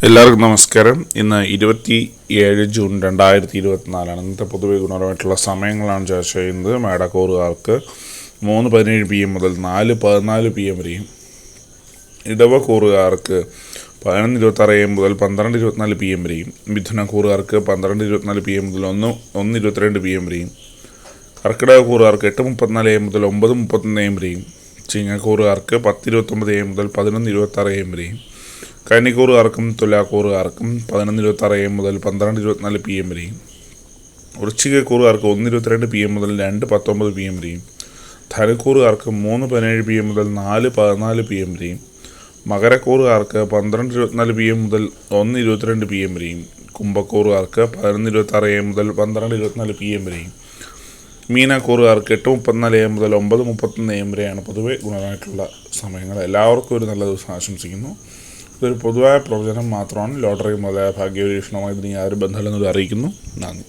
എല്ലാവർക്കും നമസ്കാരം. ഇന്ന് 27 ജൂൺ 2024 ഇന്നത്തെ പൊതുവെ ഗുണപരമായിട്ടുള്ള സമയങ്ങളാണ് ചർച്ച ചെയ്യുന്നത്. മേടക്കൂറുകാർക്ക് 3:17 PM മുതൽ 4:14 PM വരെയും, ഇടവക്കൂറുകാർക്ക് 11:26 AM മുതൽ 12:24 PM വരെയും, മിഥുനക്കൂറുകാർക്ക് 12:24 PM മുതൽ 1:22 PM വരെയും, കർക്കിടകക്കൂറുകാർക്ക് 8:34 AM മുതൽ 9:31 AM വരെയും, ചിങ്ങക്കൂറുകാർക്ക് 10:29 AM മുതൽ 11:26 AM വരെയും, കന്നിക്കൂറുകാർക്കും തുലാക്കൂറുകാർക്കും 11:26 AM മുതൽ 12:24 PM വരെയും, വൃശ്ചികക്കൂറുകാർക്ക് 1:22 PM മുതൽ 2:19 PM വരെയും, ധനുക്കൂറുകാർക്ക് 3:17 PM മുതൽ 4:14 PM വരെയും, മകരക്കൂറുകാർക്ക് 12:24 PM മുതൽ 1:22 PM വരെയും, കുംഭക്കൂറുകാർക്ക് 11:26 AM മുതൽ 12:24 PM വരെയും, മീനക്കൂറുകാർക്ക് 8:34 AM മുതൽ 9:31 AM വരെയാണ് പൊതുവെ ഗുണമായിട്ടുള്ള സമയങ്ങൾ. എല്ലാവർക്കും ഒരു നല്ല ദിവസം ആശംസിക്കുന്നു. ഇതൊരു പൊതുവായ പ്രവചനം മാത്രമാണ്. ലോട്ടറി മുതലായ ഭാഗ്യപരീക്ഷണമായി ഇതിന് യാതൊരു ബന്ധമില്ലെന്നത് അറിയിക്കുന്നു. നന്ദി.